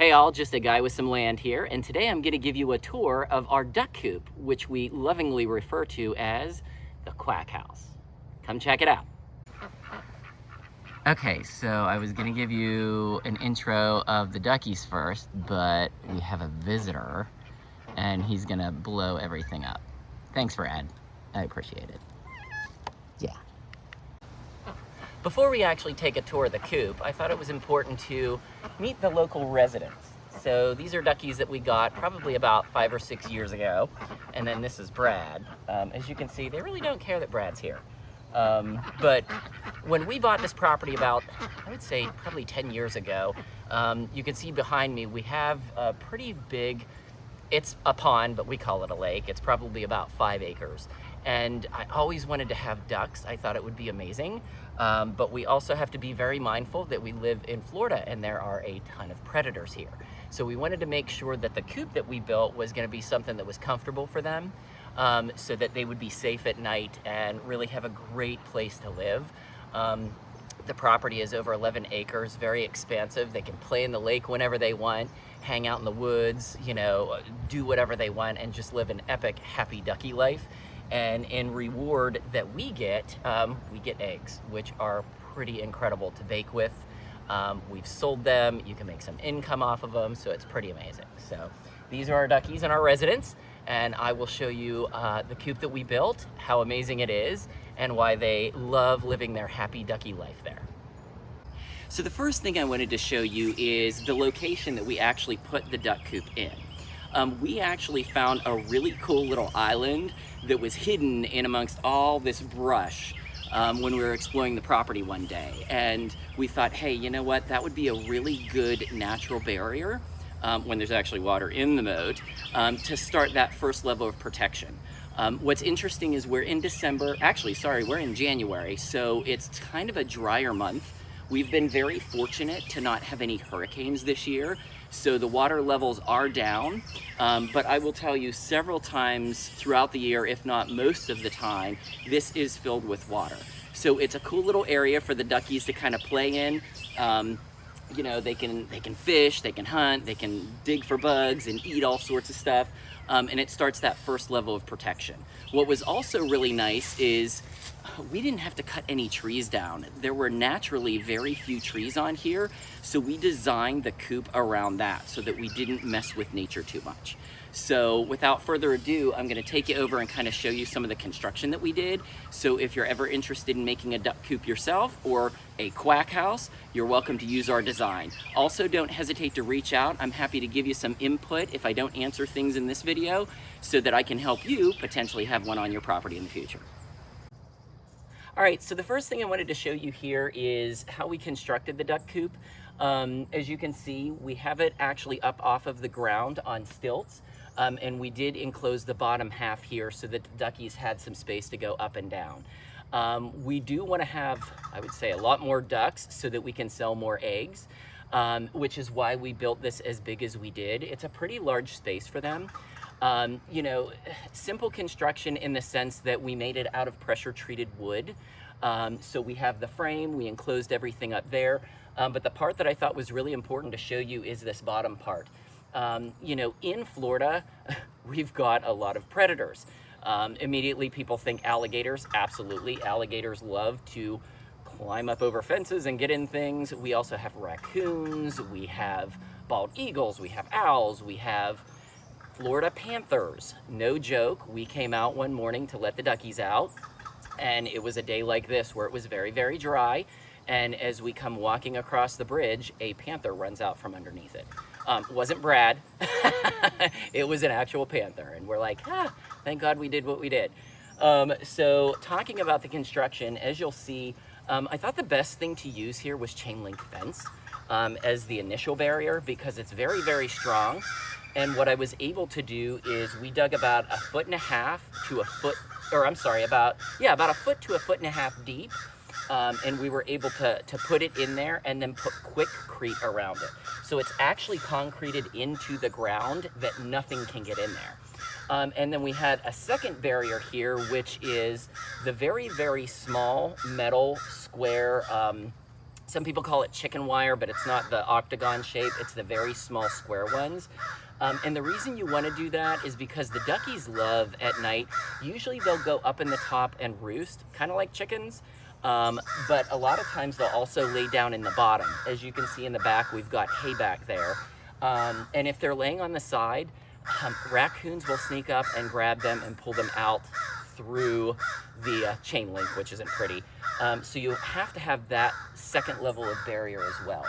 Hey all, just a guy with some land here, and today I'm going to give you a tour of our duck coop, which we lovingly refer to as the Quack House. Come check it out. Okay, so I was going to give you an intro of the duckies first, but we have a visitor, and he's going to blow everything up. Thanks, Brad. I appreciate it. Yeah. Before we actually take a tour of the coop, I thought it was important to meet the local residents. So these are duckies that we got probably about 5 or 6 years ago. And then this is Brad. As you can see, they really don't care that Brad's here. But when we bought this property about, I would say probably 10 years ago, you can see behind me, we have a pretty big, it's a pond, but we call it a lake. It's probably about 5 acres. And I always wanted to have ducks. I thought it would be amazing. But we also have to be very mindful that we live in Florida and there are a ton of predators here. So we wanted to make sure that the coop that we built was going to be something that was comfortable for them, so that they would be safe at night and really have a great place to live. The property is over 11 acres, very expansive. They can play in the lake whenever they want, hang out in the woods, you know, do whatever they want and just live an epic, happy ducky life. And in reward that we get eggs, which are pretty incredible to bake with. We've sold them, you can make some income off of them, so it's pretty amazing. So these are our duckies and our residents, and I will show you the coop that we built, how amazing it is, and why they love living their happy ducky life there. So the first thing I wanted to show you is the location that we actually put the duck coop in. We actually found a really cool little island that was hidden in amongst all this brush when we were exploring the property one day. And we thought, hey, you know what? That would be a really good natural barrier when there's actually water in the moat to start that first level of protection. What's interesting is we're in we're in January, so it's kind of a drier month. We've been very fortunate to not have any hurricanes this year, so the water levels are down, but I will tell you several times throughout the year, if not most of the time, this is filled with water. So it's a cool little area for the duckies to kind of play in. You know, they can fish, they can hunt, they can dig for bugs and eat all sorts of stuff, and it starts that first level of protection. What was also really nice is we didn't have to cut any trees down. There were naturally very few trees on here, so we designed the coop around that so that we didn't mess with nature too much. So without further ado, I'm going to take you over and kind of show you some of the construction that we did. So if you're ever interested in making a duck coop yourself or a quack house, you're welcome to use our design. Also, don't hesitate to reach out. I'm happy to give you some input if I don't answer things in this video so that I can help you potentially have one on your property in the future. All right, so the first thing I wanted to show you here is how we constructed the duck coop. As you can see, we have it actually up off of the ground on stilts, and we did enclose the bottom half here so that the duckies had some space to go up and down. We do want to have, I would say, a lot more ducks so that we can sell more eggs, which is why we built this as big as we did. It's a pretty large space for them. You know, simple construction in the sense that we made it out of pressure treated wood. So we have the frame, we enclosed everything up there. But the part that I thought was really important to show you is this bottom part. You know, in Florida, we've got a lot of predators. Immediately people think alligators. Absolutely, alligators love to climb up over fences and get in things. We also have raccoons, we have bald eagles, we have owls, we have Florida panthers. No joke, we came out one morning to let the duckies out, and it was a day like this where it was very, very dry, and as we come walking across the bridge, a panther runs out from underneath it. It wasn't Brad, it was an actual panther, and we're like, thank God we did what we did. So talking about the construction, as you'll see, I thought the best thing to use here was chain link fence as the initial barrier because it's very, very strong. And what I was able to do is we dug about 1.5 feet to a foot, or I'm sorry, about a foot to 1.5 feet deep. And we were able to put it in there and then put quickcrete around it. So it's actually concreted into the ground that nothing can get in there. And then we had a second barrier here, which is the very, very small metal square Some people call it chicken wire, but it's not the octagon shape, it's the very small square ones. And the reason you want to do that is because the duckies love at night, usually they'll go up in the top and roost, kind of like chickens, but a lot of times they'll also lay down in the bottom. As you can see in the back, we've got hay back there. And if they're laying on the side, raccoons will sneak up and grab them and pull them out through the chain link, which isn't pretty. So you have to have that second level of barrier as well.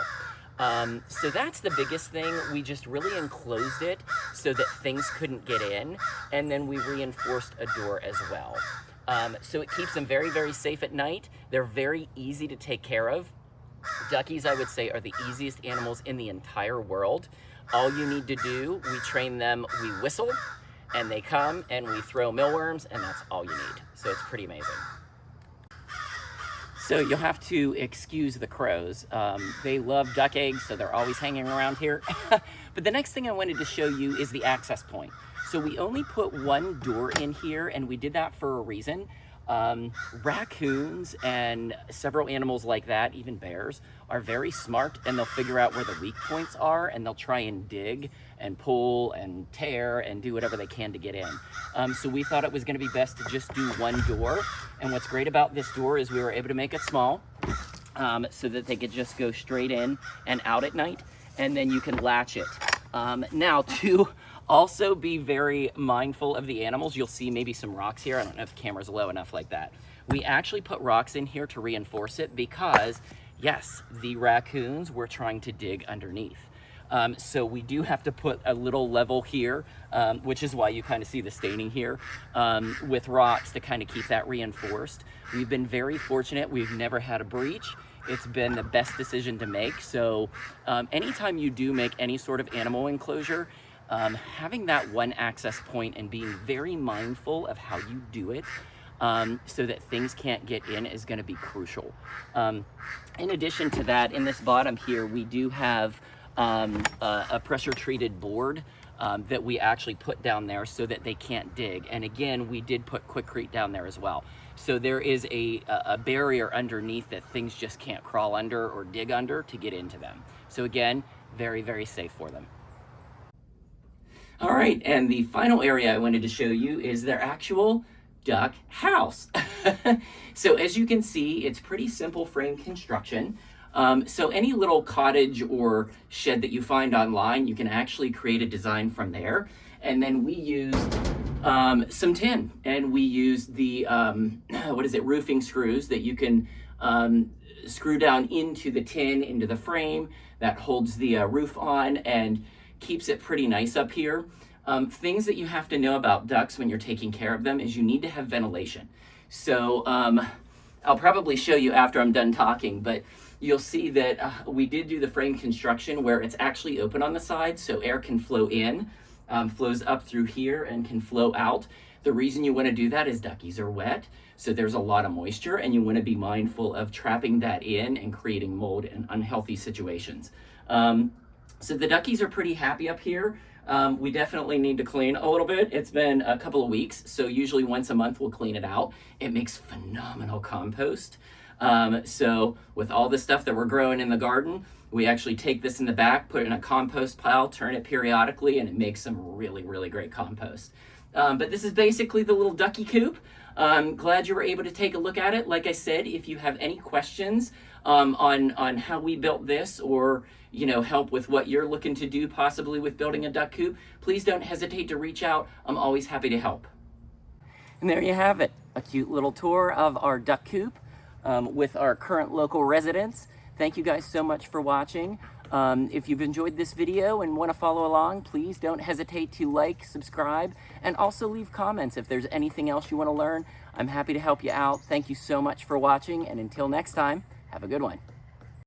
So that's the biggest thing. We just really enclosed it so that things couldn't get in, and then we reinforced a door as well. So it keeps them very, very safe at night. They're very easy to take care of. Duckies, I would say, are the easiest animals in the entire world. All you need to do, we train them, we whistle, and they come, and we throw mealworms, and that's all you need. So it's pretty amazing. So you'll have to excuse the crows. They love duck eggs, so they're always hanging around here. But the next thing I wanted to show you is the access point. So we only put one door in here, and we did that for a reason. Raccoons and several animals like that, even bears, are very smart, and they'll figure out where the weak points are, and they'll try and dig and pull and tear and do whatever they can to get in. So we thought it was going to be best to just do one door. And what's great about this door is we were able to make it small so that they could just go straight in and out at night, and then you can latch it. Now, to also be very mindful of the animals, you'll see maybe some rocks here. I don't know if the camera's low enough like that. We actually put rocks in here to reinforce it because, yes, the raccoons were trying to dig underneath. So we do have to put a little level here, which is why you kind of see the staining here, with rocks to kind of keep that reinforced. We've been very fortunate. We've never had a breach. It's been the best decision to make. So anytime you do make any sort of animal enclosure, having that one access point and being very mindful of how you do it so that things can't get in is going to be crucial. In addition to that, in this bottom here, we do have a pressure treated board that we actually put down there so that they can't dig. And again, we did put Quickcrete down there as well. So there is a barrier underneath that things just can't crawl under or dig under to get into them. So again, very, very safe for them. All right, and the final area I wanted to show you is their actual duck house. So as you can see, it's pretty simple frame construction. So any little cottage or shed that you find online, you can actually create a design from there. And then we used some tin, and we used the, roofing screws that you can screw down into the tin, into the frame that holds the roof on and keeps it pretty nice up here. Things that you have to know about ducks when you're taking care of them is you need to have ventilation. So I'll probably show you after I'm done talking, but you'll see that we did do the frame construction where it's actually open on the side so air can flow in, flows up through here and can flow out. The reason you want to do that is duckies are wet, so there's a lot of moisture, and you want to be mindful of trapping that in and creating mold and unhealthy situations. So the duckies are pretty happy up here. We definitely need to clean a little bit. It's been a couple of weeks, so usually once a month we'll clean it out. It makes phenomenal compost. So with all the stuff that we're growing in the garden, we actually take this in the back, put it in a compost pile, turn it periodically, and it makes some really, really great compost. But this is basically the little ducky coop. I'm glad you were able to take a look at it. Like I said, if you have any questions on how we built this, or help with what you're looking to do possibly with building a duck coop, please don't hesitate to reach out. I'm always happy to help. And there you have it, a cute little tour of our duck coop with our current local residents. Thank you guys so much for watching. If you've enjoyed this video and want to follow along, please don't hesitate to like, subscribe, and also leave comments if there's anything else you want to learn. I'm happy to help you out. Thank you so much for watching, and until next time, have a good one.